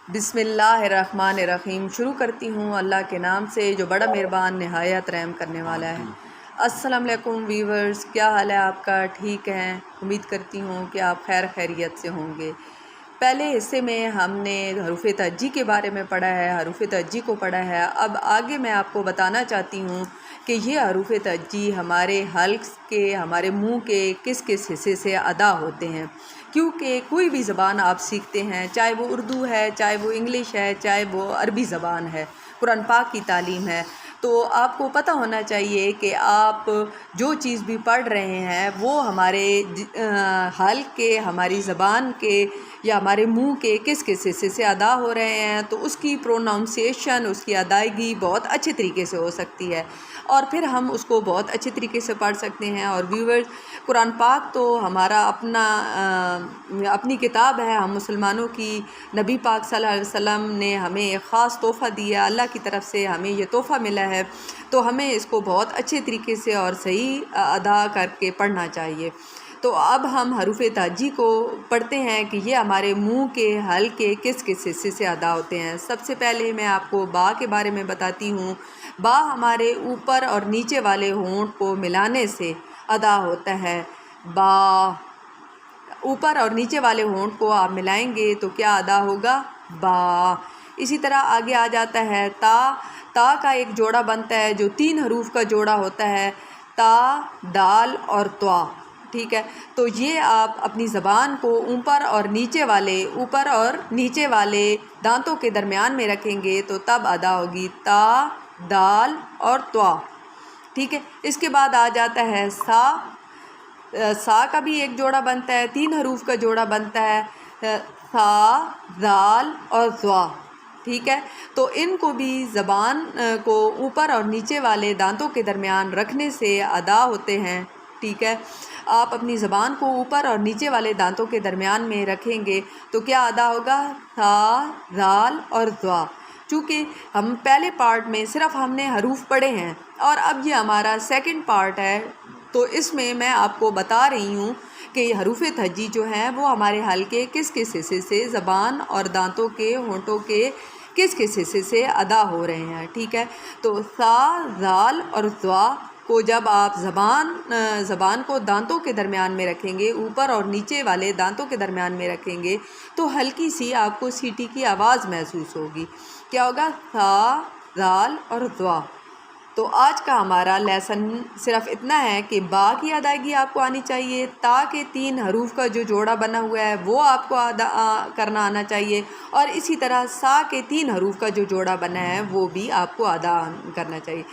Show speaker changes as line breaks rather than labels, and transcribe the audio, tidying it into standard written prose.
بسم اللہ الرحمن الرحیم۔ شروع کرتی ہوں اللہ کے نام سے جو بڑا مہربان نہایت رحم کرنے والا ہے۔ السلام علیکم ویورز، کیا حال ہے آپ کا؟ ٹھیک ہیں؟ امید کرتی ہوں کہ آپ خیر خیریت سے ہوں گے۔ پہلے حصے میں ہم نے حروف تہجی کے بارے میں پڑھا ہے، حروف تہجی کو پڑھا ہے۔ اب آگے میں آپ کو بتانا چاہتی ہوں کہ یہ حروف تہجی ہمارے حلق کے، ہمارے منہ کے کس کس حصے سے ادا ہوتے ہیں، کیونکہ کوئی بھی زبان آپ سیکھتے ہیں، چاہے وہ اردو ہے، چاہے وہ انگلش ہے، چاہے وہ عربی زبان ہے، قرآن پاک کی تعلیم ہے، تو آپ کو پتہ ہونا چاہیے کہ آپ جو چیز بھی پڑھ رہے ہیں وہ ہمارے حلق کے، ہماری زبان کے یا ہمارے منہ کے کس کس حصے سے ادا ہو رہے ہیں، تو اس کی پروناؤنسیشن، اس کی ادائیگی بہت اچھے طریقے سے ہو سکتی ہے، اور پھر ہم اس کو بہت اچھے طریقے سے پڑھ سکتے ہیں۔ اور ویورز، قرآن پاک تو ہمارا اپنی کتاب ہے، ہم مسلمانوں کی۔ نبی پاک صلی اللہ علیہ وسلم نے ہمیں ایک خاص تحفہ دیا، اللہ کی طرف سے ہمیں یہ تحفہ ملا ہے، تو ہمیں اس کو بہت اچھے طریقے سے اور صحیح ادا کر کے پڑھنا چاہیے۔ تو اب ہم حروف تہجی کو پڑھتے ہیں کہ یہ ہمارے منہ کے حلق کے کس کس حصے سے ادا ہوتے ہیں۔ سب سے پہلے میں آپ کو با کے بارے میں بتاتی ہوں۔ با ہمارے اوپر اور نیچے والے ہونٹ کو ملانے سے ادا ہوتا ہے۔ با، اوپر اور نیچے والے ہونٹ کو آپ ملائیں گے تو کیا ادا ہوگا؟ با۔ اسی طرح آگے آ جاتا ہے تا۔ تا کا ایک جوڑا بنتا ہے جو 3 حروف کا جوڑا ہوتا ہے، تا، دال اور طوا، ٹھیک ہے؟ تو یہ آپ اپنی زبان کو اوپر اور نیچے والے دانتوں کے درمیان میں رکھیں گے تو تب ادا ہوگی تا، دال اور طوا، ٹھیک ہے؟ اس کے بعد آ جاتا ہے سا۔ سا کا بھی ایک جوڑا بنتا ہے، 3 حروف کا جوڑا بنتا ہے، سا، زال اور زوا، ٹھیک ہے؟ تو ان کو بھی زبان کو اوپر اور نیچے والے دانتوں کے درمیان رکھنے سے ادا ہوتے ہیں، ٹھیک ہے؟ آپ اپنی زبان کو اوپر اور نیچے والے دانتوں کے درمیان میں رکھیں گے تو کیا ادا ہوگا؟ سا، زال اور زوا۔ چونکہ ہم پہلے پارٹ میں صرف ہم نے حروف پڑھے ہیں اور اب یہ ہمارا سیکنڈ پارٹ ہے، تو اس میں میں آپ کو بتا رہی ہوں کہ حروف تہجی جو ہیں وہ ہمارے حلق کے کس کس حصے سے، زبان اور دانتوں کے، ہونٹوں کے کس کس حصے سے ادا ہو رہے ہیں، ٹھیک ہے؟ تو سا، زال اور زوا کو جب آپ زبان کو دانتوں کے درمیان میں رکھیں گے، اوپر اور نیچے والے دانتوں کے درمیان میں رکھیں گے تو ہلکی سی آپ کو سیٹی کی آواز محسوس ہوگی۔ کیا ہوگا؟ سا، زال اور زوا۔ تو آج کا ہمارا لیسن صرف اتنا ہے کہ با کی ادائیگی آپ کو آنی چاہیے، تا کے 3 حروف کا جو جوڑا بنا ہوا ہے وہ آپ کو کرنا آنا چاہیے، اور اسی طرح سا کے 3 حروف کا جو جوڑا بنا ہے وہ بھی آپ کو ادا کرنا چاہیے۔